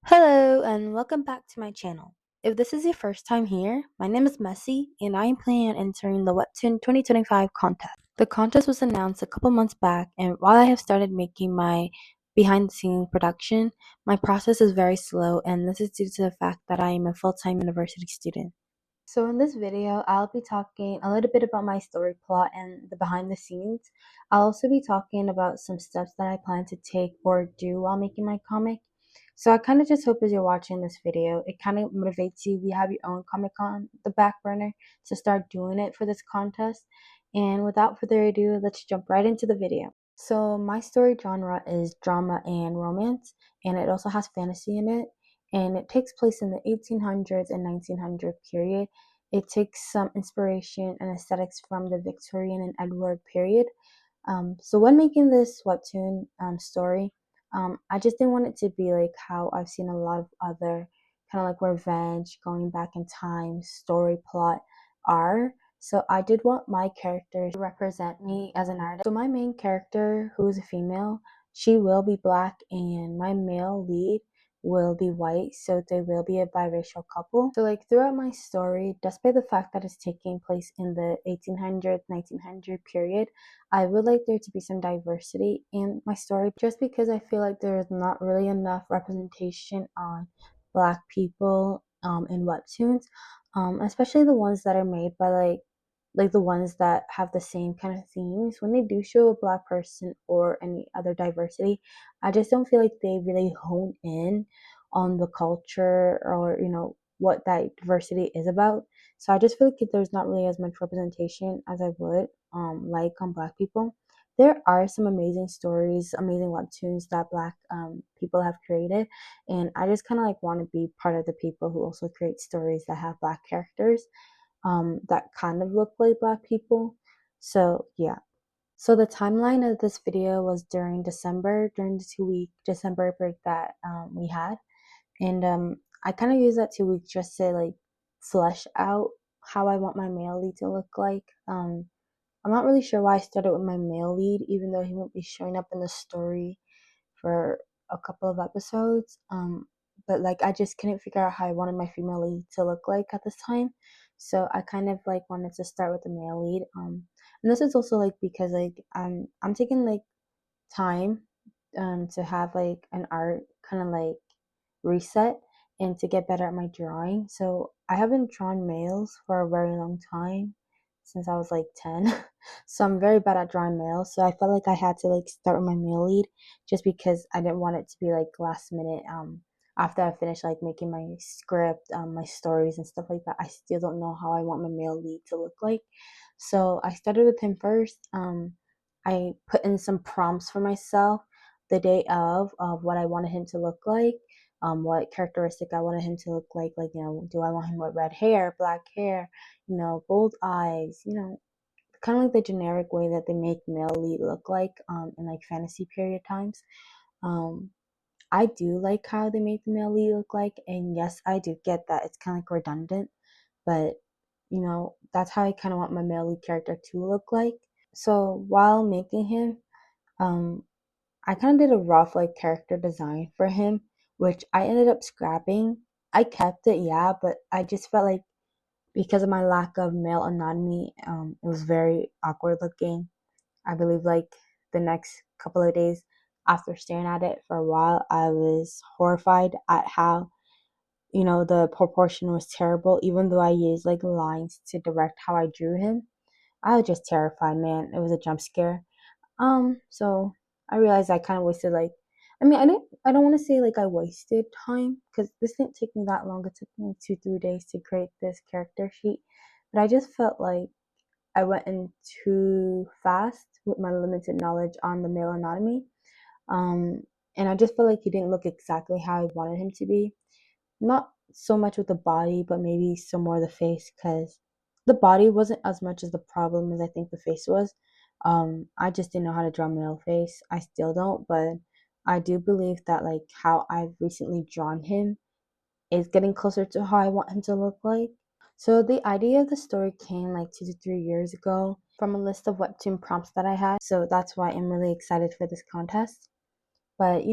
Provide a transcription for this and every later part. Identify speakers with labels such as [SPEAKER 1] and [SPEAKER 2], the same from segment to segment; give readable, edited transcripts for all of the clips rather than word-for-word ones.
[SPEAKER 1] Hello and welcome back to my channel. If this is your first time here, my name is Messi and I am planning on entering the Webtoon 2025 contest. The contest was announced a couple months back, and while I have started making my behind the scenes production, my process is very slow, and this is due to the fact that I am a full-time university student. So in this video, I'll be talking a little bit about my story plot and the behind the scenes. I'll also be talking about some steps that I plan to take or do while making my comic. So I kind of just hope as you're watching this video, it kind of motivates you. We have your own comic on the back burner to start doing it for this contest. And without further ado, let's jump right into the video. So my story genre is drama and romance, and it also has fantasy in it, and it takes place in the 1800s and 1900 period. It takes some inspiration and aesthetics from the Victorian and Edward period. So when making this webtoon story, I just didn't want it to be like how I've seen a lot of other kind of like revenge, going back in time, story plot are. So I did want my characters to represent me as an artist. So my main character, who is a female, she will be black, and my male lead will be white, so they will be a biracial couple. So like throughout my story, despite the fact that it's taking place in the 1800 1900 period, I would like there to be some diversity in my story, just because I feel like there's not really enough representation on black people in webtoons, especially the ones that are made by like the ones that have the same kind of themes. When they do show a black person or any other diversity, I just don't feel like they really hone in on the culture or what that diversity is about. So I just feel like there's not really as much representation as I would like on black people. There are some amazing stories, amazing webtoons that black people have created, and I just kind of like want to be part of the people who also create stories that have black characters that kind of look like black people. So yeah. So the timeline of this video was during December, during the 2 week December break that we had, and I kind of used that 2 weeks just to like flesh out how I want my male lead to look like. I'm not really sure why I started with my male lead, even though he won't be showing up in the story for a couple of episodes. But like I just couldn't figure out how I wanted my female lead to look like at this time. So I kind of like wanted to start with the male lead. And this is also like because like I'm taking like time to have like an art kind of like reset and to get better at my drawing. So I haven't drawn males for a very long time, since I was like 10. So I'm very bad at drawing males. So I felt like I had to like start with my male lead just because I didn't want it to be like last minute. After I finished like making my script, my stories and stuff like that, I still don't know how I want my male lead to look like. So I started with him first. I put in some prompts for myself the day of what I wanted him to look like, what characteristic I wanted him to look like, do I want him with red hair, black hair, bold eyes, kind of like the generic way that they make male lead look like in like fantasy period times. Um, I do like how they make the male lead look like, and yes, I do get that it's kind of like redundant, but that's how I kind of want my male lead character to look like. So while making him, um, I kind of did a rough like character design for him, which I ended up scrapping. I kept it, yeah, but I just felt like because of my lack of male anatomy, it was very awkward looking. I believe like the next couple of days after staring at it for a while, I was horrified at how the proportion was terrible. Even though I used like lines to direct how I drew him, I was just terrified, man. It was a jump scare. So I realized I kind of wasted like, I mean, I don't want to say like I wasted time because this didn't take me that long. It took me 2-3 days to create this character sheet, but I just felt like I went in too fast with my limited knowledge on the male anatomy. Um, and I just felt like he didn't look exactly how I wanted him to be. Not so much with the body, but maybe some more the face, because the body wasn't as much as the problem as I think the face was. I just didn't know how to draw a male face. I still don't, but I do believe that like how I've recently drawn him is getting closer to how I want him to look like. So the idea of the story came like 2 to 3 years ago from a list of webtoon prompts that I had. So that's why I'm really excited for this contest. But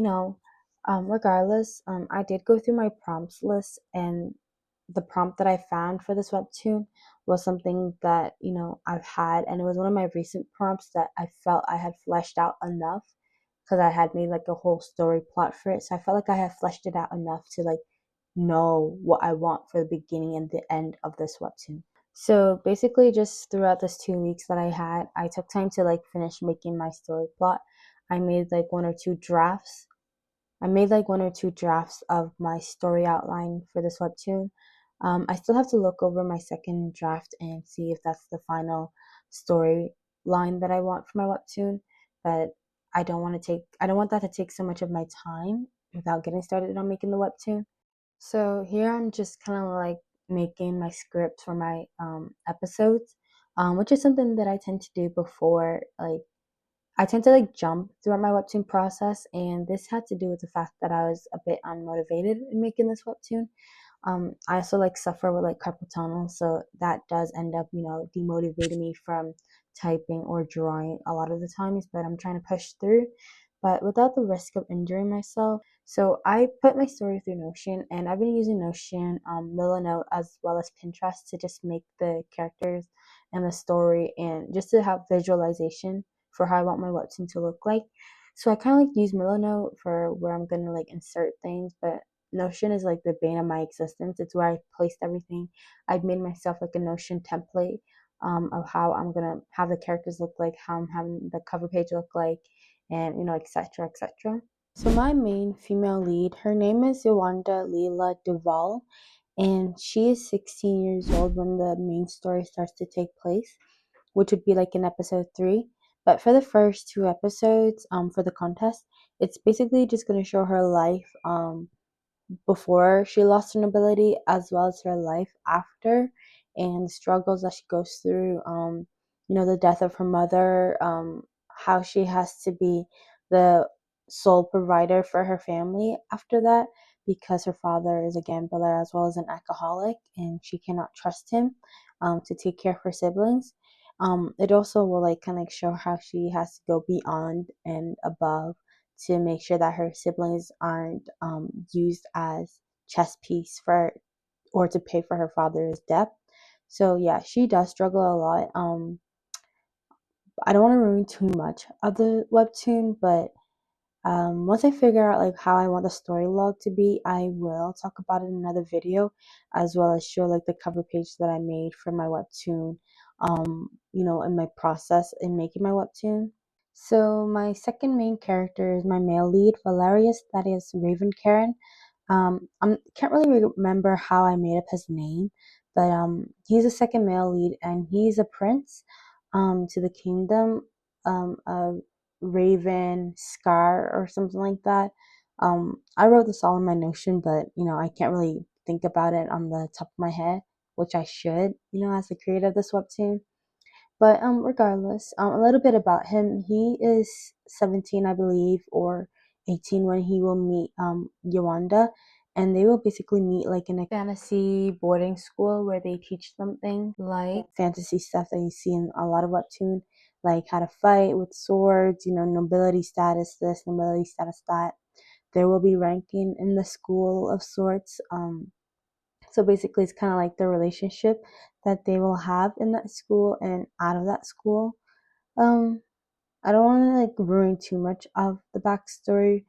[SPEAKER 1] Regardless, I did go through my prompts list, and the prompt that I found for this webtoon was something that, I've had, and it was one of my recent prompts that I felt I had fleshed out enough because I had made like a whole story plot for it. So I felt like I had fleshed it out enough to like know what I want for the beginning and the end of this webtoon. So basically, just throughout this 2 weeks that I had, I took time to like finish making my story plot. I made like one or two drafts. I made like one or two drafts of my story outline for this webtoon. I still have to look over my second draft and see if that's the final storyline that I want for my webtoon. But I don't want that to take so much of my time without getting started on making the webtoon. So here I'm just kind of like making my script for my episodes, which is something that I tend to do before. Like I tend to like jump throughout my webtoon process, and this had to do with the fact that I was a bit unmotivated in making this webtoon. I also like suffer with like carpal tunnel, so that does end up, demotivating me from typing or drawing a lot of the times, but I'm trying to push through, but without the risk of injuring myself. So I put my story through Notion, and I've been using Notion, Milanote, as well as Pinterest to just make the characters and the story, and just to have visualization for how I want my webtoon to look like. So I kind of like use Milanote for where I'm gonna like insert things, but Notion is like the bane of my existence. It's where I placed everything. I've made myself like a Notion template of how I'm gonna have the characters look like, how I'm having the cover page look like, and etc. etc. So my main female lead, her name is Yolanda Leela Duval, and she is 16 years old when the main story starts to take place, which would be like in episode 3. But for the first 2 episodes, for the contest, it's basically just gonna show her life, before she lost her nobility, as well as her life after, and the struggles that she goes through. The death of her mother, how she has to be the sole provider for her family after that, because her father is a gambler as well as an alcoholic, and she cannot trust him to take care of her siblings. It also will like kind of show how she has to go beyond and above to make sure that her siblings aren't used as chess piece for or to pay for her father's debt. So yeah, she does struggle a lot. I don't want to ruin too much of the webtoon, but once I figure out like how I want the story log to be, I will talk about it in another video, as well as show like the cover page that I made for my webtoon. In my process in making my webtoon. So my second main character is my male lead, Valerius, that is Raven Karen. I can't really remember how I made up his name, but he's a second male lead, and he's a prince to the kingdom of Raven Scar or something like that. I wrote this all in my Notion, but I can't really think about it on the top of my head, which I should, as the creator of this webtoon. But regardless, a little bit about him. He is 17, I believe, or 18 when he will meet Yolanda, and they will basically meet like in a fantasy boarding school where they teach something like fantasy stuff that you see in a lot of webtoon, like how to fight with swords, nobility status this, nobility status that. There will be ranking in the school of sorts. So basically, it's kind of like the relationship that they will have in that school and out of that school. Um, I don't want to like ruin too much of the backstory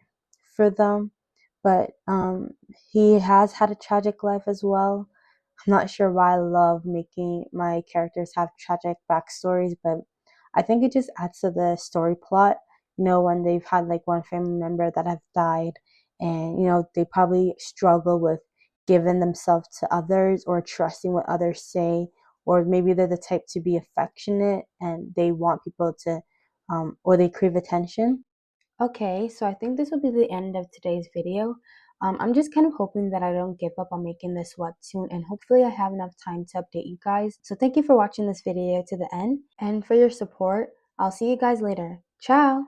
[SPEAKER 1] for them, but he has had a tragic life as well. I'm not sure why I love making my characters have tragic backstories, but I think it just adds to the story plot. When they've had like one family member that have died, and they probably struggle with giving themselves to others or trusting what others say, or maybe they're the type to be affectionate and they want people to, or they crave attention. Okay, so I think this will be the end of today's video. I'm just kind of hoping that I don't give up on making this webtoon, and hopefully I have enough time to update you guys. So thank you for watching this video to the end and for your support. I'll see you guys later. Ciao!